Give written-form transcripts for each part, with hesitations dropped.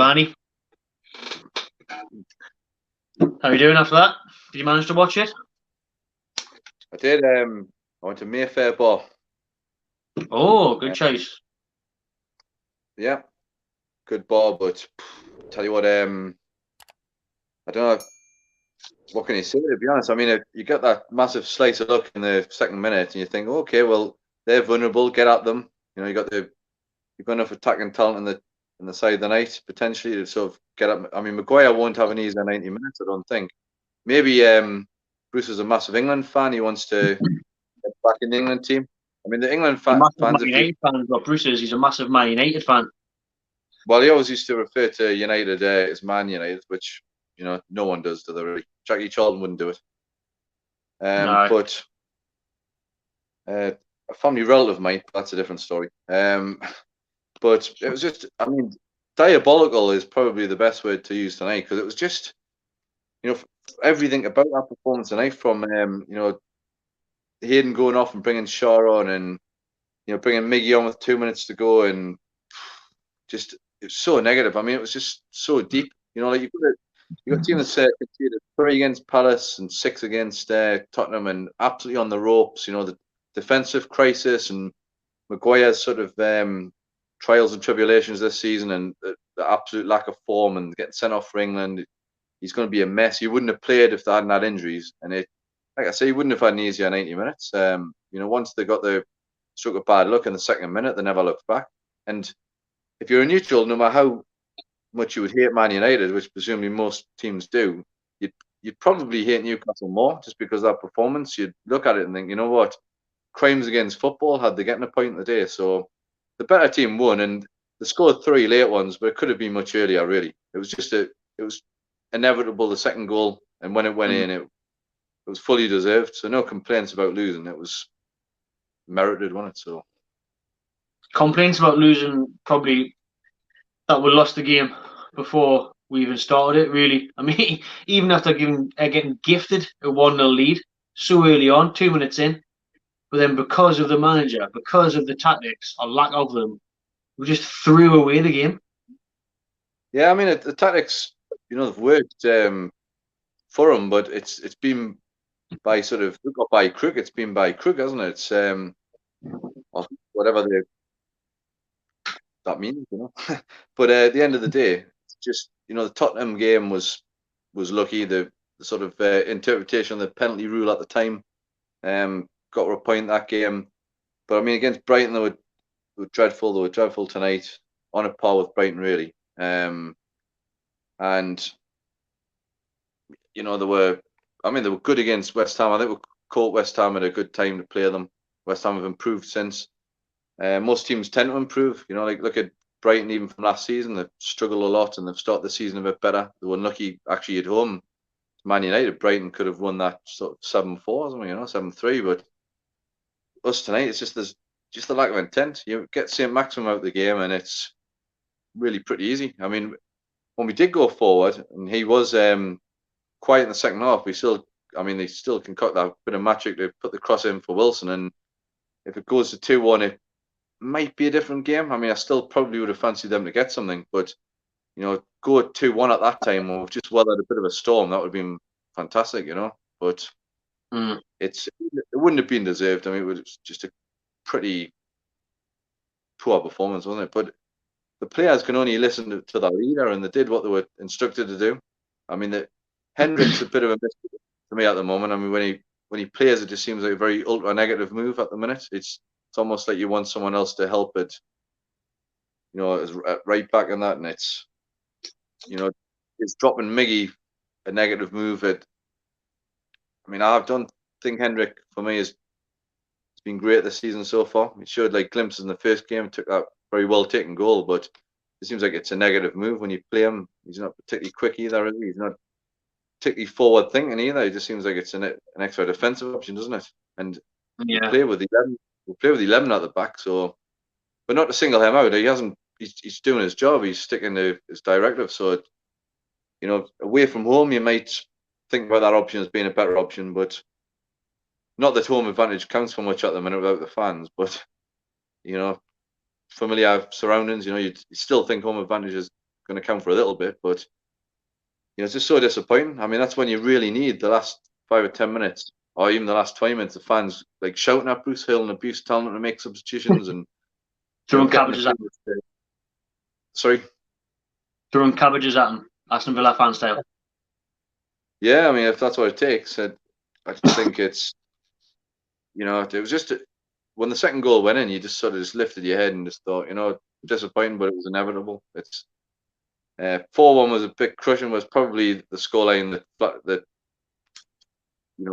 Barney. How are you doing after that? Did you manage to watch it? I did. I went to Mayfair Bar. Oh, good choice. Yeah, good bar, but tell you what, I don't know. What can you say, to be honest? I mean, you get that massive slice of luck in the second minute, and you think, okay, well, they're vulnerable. Get at them. You know, you've got enough attacking talent in the side of the night potentially to sort of get up. I mean, Maguire won't have an easy 90 minutes, I don't think. Maybe Bruce is a massive England fan. He wants to get back in the England team. I mean, the England He's a massive fans, Man United fan, but Bruce is. He's a massive Man United fan. well, he always used to refer to United as Man United, which no one does, do they really? Jackie Charlton wouldn't do it. No. But a family relative of mine, that's a different story. But it was just, I mean, diabolical is probably the best word to use tonight, because it was just, everything about that performance tonight, from Hayden going off and bringing Shaw on, and bringing Miggy on with 2 minutes to go, and just it's so negative. I mean, it was just so deep. Like you got teams that conceded 3 against Palace and 6 against Tottenham, and absolutely on the ropes. The defensive crisis and Maguire's sort of trials and tribulations this season, and the absolute lack of form, and getting sent off for England. He's going to be a mess. He wouldn't have played if they hadn't had injuries, and like I say, he wouldn't have had an easier 90 minutes. Once they got the stroke of bad luck in the second minute, they never looked back. And if you're a neutral, no matter how much you would hate Man United, which presumably most teams do, you'd probably hate Newcastle more, just because of that performance. You'd look at it and think, you know what, crimes against football, had they getting a point in the day. So the better team won, and they scored 3 late ones, but it could have been much earlier, really. It was just it was inevitable, the second goal, and when it went in, it was fully deserved. So no complaints about losing. It was merited, wasn't it? So Complaints about losing, probably that we lost the game before we even started it, really. I mean, even after getting gifted a 1-0 lead so early on, 2 minutes in, but then because of the manager, because of the tactics, or lack of them, we just threw away the game. Yeah, I mean, the tactics, they've worked for them, but it's been by sort of hook or by crook. It's been by crook, hasn't it? It's whatever that means, But at the end of the day, it's just the Tottenham game was lucky. The sort of interpretation of the penalty rule at the time got a point that game. But I mean, against Brighton, they were dreadful. They were dreadful tonight, on a par with Brighton, really. And they were good against West Ham. I think we caught West Ham at a good time to play them. West Ham have improved since. Most teams tend to improve. Like look at Brighton, even from last season. They've struggled a lot, and they've started the season a bit better. They were unlucky actually at home. Man United, Brighton could have won that sort of 7-4 or something, 7-3. But us tonight, it's just there's just the lack of intent. You get St. Maximum out of the game, and it's really pretty easy. I mean, when we did go forward, and he was quiet in the second half, they still concoct that bit of magic to put the cross in for Wilson. And if it goes to 2-1, it might be a different game. I mean, I still probably would have fancied them to get something, but go at 2-1 at that time, or just weathered a bit of a storm, that would have been fantastic, But it wouldn't have been deserved. I mean, it was just a pretty poor performance, wasn't it? But the players can only listen to their leader, and they did what they were instructed to do. I mean, Hendrick's a bit of a mystery to me at the moment. I mean, when he plays, it just seems like a very ultra negative move at the minute. It's almost like you want someone else to help it, as right back in that, and it's dropping Miggy a negative move. I don't think Hendrick for me has been great this season so far. He showed like glimpses in the first game, took that very well taken goal, but it seems like it's a negative move when you play him. He's not particularly quick either, is he? He's not particularly forward thinking either. It just seems like it's an extra defensive option, doesn't it? And we play with 11 at the back, so but not to single him out. He's doing his job. He's sticking to his directive. So away from home, you might think about that option as being a better option, but not that home advantage counts for much at the minute without the fans. But familiar surroundings, you still think home advantage is going to count for a little bit, but it's just so disappointing. I mean, that's when you really need the last 5 or 10 minutes, or even the last 20 minutes, the fans like shouting at Bruce Hill and abuse, telling him to make substitutions and Throwing getting cabbages at him. Sorry. Throwing cabbages at him, Aston Villa fan style. Yeah, I mean, if that's what it takes, I think it's, it was just when the second goal went in, you just sort of just lifted your head and just thought, disappointing, but it was inevitable. It's 4-1 was a bit crushing. Was probably the scoreline that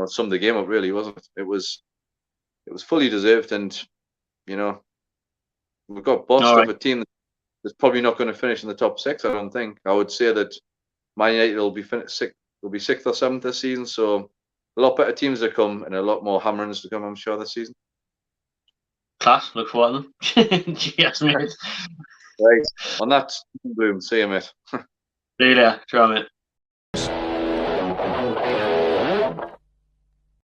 summed the game up. Really, wasn't it? It was fully deserved, and we've got bossed of a team that's probably not going to finish in the top 6. I don't think. I would say that Man United will be will be 6th or 7th this season. So a lot better teams to come and a lot more hammerings to come, I'm sure, this season. Class. Look forward to them. Yes, mate. Right. On that, Bloom. See you, mate. See you later. Ciao, mate.